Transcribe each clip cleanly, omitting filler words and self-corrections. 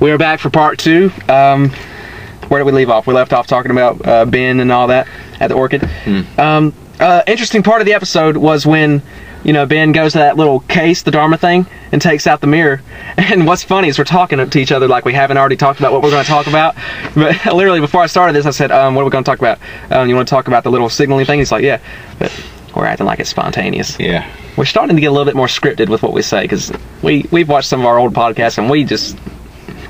We are back for part 2. Where did we leave off? We left off talking about Ben and all that at the Orchid. Interesting part of the episode was when, you know, Ben goes to that little case, the Dharma thing, and takes out the mirror. And what's funny is we're talking to each other like we haven't already talked about what we're going to talk about. But literally before I started this, I said, what are we going to talk about? You want to talk about the little signaling thing? He's like, yeah. But we're acting like it's spontaneous. Yeah. We're starting to get a little bit more scripted with what we say, because we've watched some of our old podcasts and we just...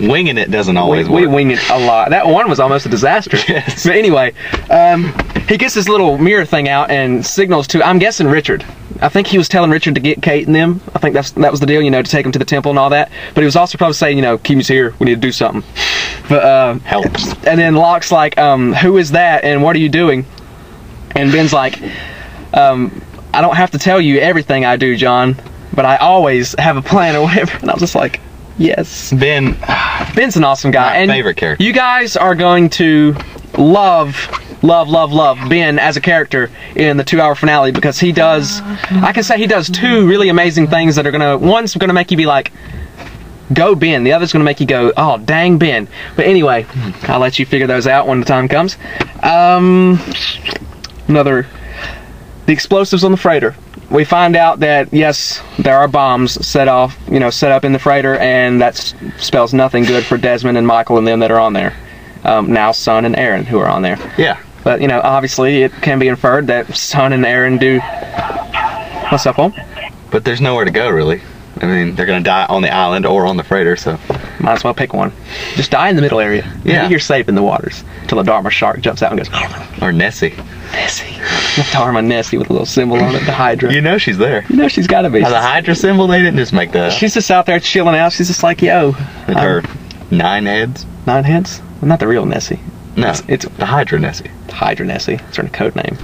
Winging it doesn't always work. We wing it a lot. That one was almost a disaster. Yes. But anyway, he gets this little mirror thing out and signals to, I'm guessing, Richard. I think he was telling Richard to get Kate and them. I think that was the deal, you know, to take them to the temple and all that. But he was also probably saying, you know, Kimmy's here. We need to do something. But helps. And then Locke's like, who is that and what are you doing? And Ben's like, I don't have to tell you everything I do, John, but I always have a plan or whatever. And I was just like, yes. Ben's an awesome guy. My favorite character. You guys are going to love Ben as a character in the 2-hour finale, because he does, I can say he does 2 really amazing things that are gonna, one's gonna make you be like, go Ben, the other's gonna make you go, oh dang Ben. But anyway, I'll let you figure those out when the time comes. The explosives on the freighter. We find out that, yes, there are bombs set up in the freighter, and that spells nothing good for Desmond and Michael and them that are on there. Now Son and Aaron who are on there. Yeah. But, you know, obviously it can be inferred that Son and Aaron do... What's up, Home? But there's nowhere to go, really. I mean, they're going to die on the island or on the freighter, so... Might as well pick one. Just die in the middle area. Yeah. You're safe in the waters. Till a Dharma shark jumps out and goes... Or Nessie. Nessie. The Dharma Nessie with a little symbol on it, the Hydra. You know she's there. You know she's got to be. The Hydra symbol, they didn't just make that up. She's just out there chilling out. She's just like, yo. With her 9 heads? 9 heads? Well, not the real Nessie. No, it's the Hydra Nessie. Hydra Nessie. It's her code name.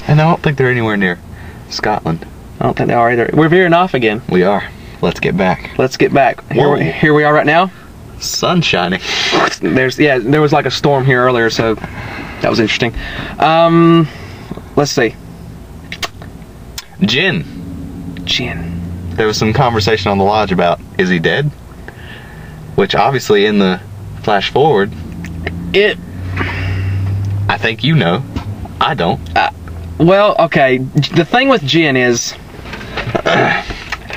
And I don't think they're anywhere near Scotland. I don't think they are either. We're veering off again. We are. Let's get back. Let's get back. Here we are right now. Sun shining. There was like a storm here earlier, so that was interesting. Let's see. Jin. Jin. There was some conversation on the lodge about, is he dead? Which obviously in the flash forward, I think you know. I don't. Well, okay. The thing with Jin is,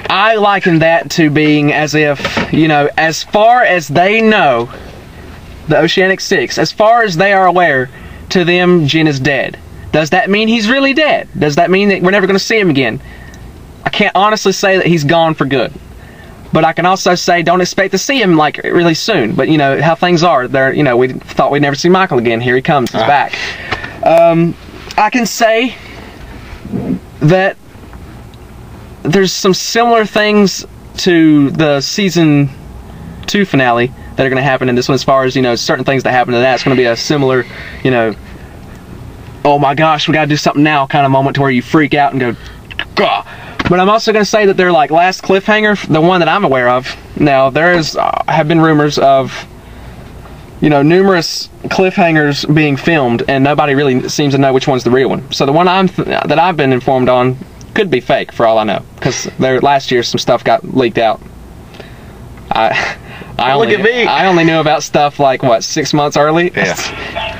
I liken that to being as if, you know, as far as they know, the Oceanic Six, as far as they are aware, to them, Jin is dead. Does that mean he's really dead? Does that mean that we're never going to see him again? I can't honestly say that he's gone for good. But I can also say don't expect to see him, like, really soon. But, you know, how things are, they're, you know, we thought we'd never see Michael again. Here he comes. He's back. I can say that there's some similar things to the season 2 finale that are going to happen in this one, as far as, you know, certain things that happen to that. It's going to be a similar, you know, oh my gosh, we got to do something now kind of moment to where you freak out and go, gah. But I'm also going to say that they're like last cliffhanger, the one that I'm aware of. Now, there have been rumors of, you know, numerous cliffhangers being filmed, and nobody really seems to know which one's the real one. So the one that I've been informed on could be fake, for all I know, because last year some stuff got leaked out. Look at me. I only knew about stuff like, what, 6 months early? Yeah.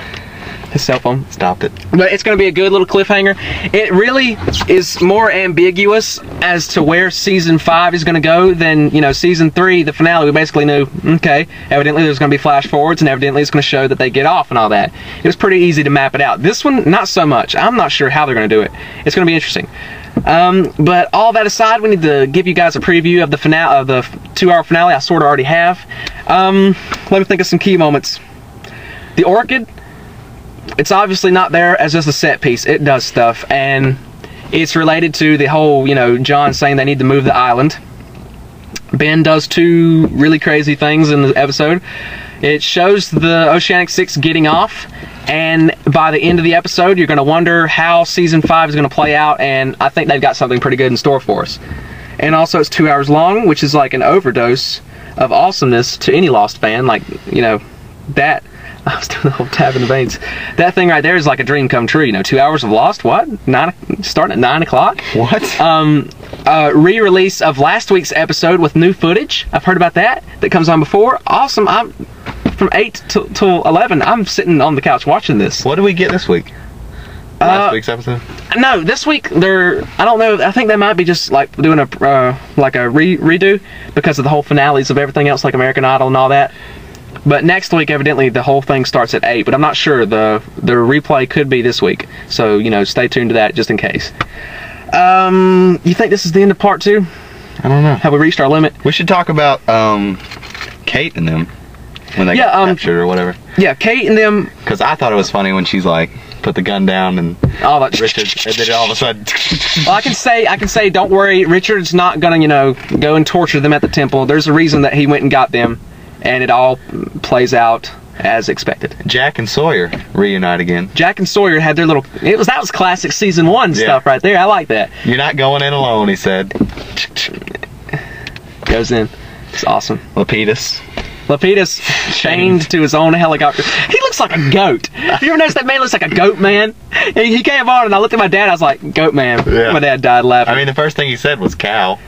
His cell phone stopped it. But it's going to be a good little cliffhanger. It really is more ambiguous as to where season 5 is going to go than, you know, season 3, the finale. We basically knew, okay, evidently there's going to be flash forwards, and evidently it's going to show that they get off and all that. It was pretty easy to map it out. This one, not so much. I'm not sure how they're going to do it. It's going to be interesting. But all that aside, we need to give you guys a preview of the finale, of the 2-hour finale. I sort of already have. Let me think of some key moments. The Orchid. It's obviously not there as just a set piece. It does stuff, and it's related to the whole, you know, John saying they need to move the island. Ben does 2 really crazy things in the episode. It shows the Oceanic Six getting off, and by the end of the episode, you're going to wonder how season 5 is going to play out, and I think they've got something pretty good in store for us. And also, it's 2 hours long, which is like an overdose of awesomeness to any Lost fan. Like, you know, that... I was doing the whole tab in the veins. That thing right there is like a dream come true. You know, 2 hours of Lost. What? Starting at 9 o'clock. What? re-release of last week's episode with new footage. I've heard about that comes on before. Awesome. I'm from 8 till 11. I'm sitting on the couch watching this. What do we get this week? Last week's episode? No, this week I don't know. I think they might be just like doing a redo because of the whole finales of everything else, like American Idol and all that. But next week, evidently, the whole thing starts at 8. But I'm not sure. The replay could be this week, so stay tuned to that just in case. You think this is the end of part 2? I don't know. Have we reached our limit? We should talk about Kate and them when they got captured or whatever. Yeah, Kate and them. Because I thought it was funny when she's like, put the gun down and Richard, and then all of a sudden. Well, I can say, don't worry, Richard's not gonna, go and torture them at the temple. There's a reason that he went and got them, and it all plays out as expected. Jack and Sawyer reunite again. Jack and Sawyer had their little. That was classic season 1 stuff right there. I like that. You're not going in alone, he said. Goes in. It's awesome. Lapidus chained to his own helicopter. He looks like a goat. You ever notice that man looks like a goat man? He came on and I looked at my dad. I was like, goat man. Yeah. My dad died laughing. I mean, the first thing he said was cow.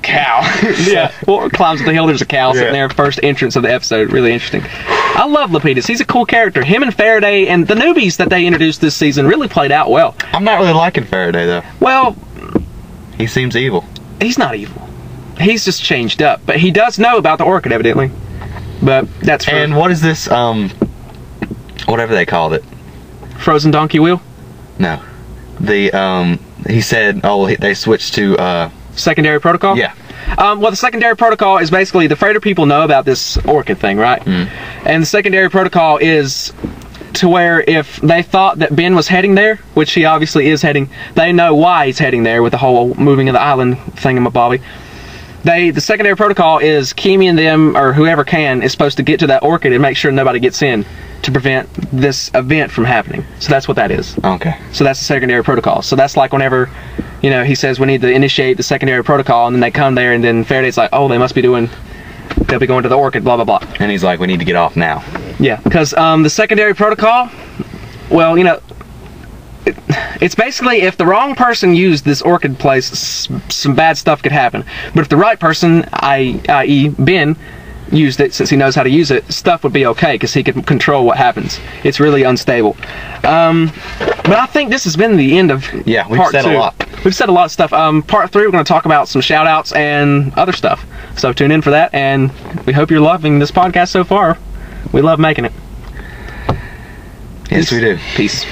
Cow. Yeah. Well, climbs up the hill. There's a cow sitting there. First entrance of the episode. Really interesting. I love Lapidus. He's a cool character. Him and Faraday and the newbies that they introduced this season really played out well. I'm not really liking Faraday though. Well, he seems evil. He's not evil. He's just changed up, but he does know about the orchid, evidently. But that's for... And what is this, whatever they called it? Frozen donkey wheel? No. He said, they switched to, secondary protocol? Yeah. Well, the secondary protocol is basically, the freighter people know about this orchid thing, right? Mm. And the secondary protocol is to where if they thought that Ben was heading there, which he obviously is heading, they know why he's heading there with the whole moving of the island thingamabobby. The secondary protocol is Kimi and them, or whoever is supposed to get to that orchid and make sure nobody gets in to prevent this event from happening. So that's what that is. Okay. So that's the secondary protocol. So that's like whenever, he says we need to initiate the secondary protocol, and then they come there, and then Faraday's like, oh, they'll be going to the orchid, blah, blah, blah. And he's like, we need to get off now. Yeah, because the secondary protocol, well, it's basically if the wrong person used this orchid place, some bad stuff could happen. But if the right person, i.e. Ben, used it, since he knows how to use it, stuff would be okay because he can control what happens. It's really unstable. But I think this has been the end of part 2. We've said a lot. We've said a lot of stuff. Part 3, we're going to talk about some shout-outs and other stuff. So tune in for that, and we hope you're loving this podcast so far. We love making it. Yes, we do. Peace.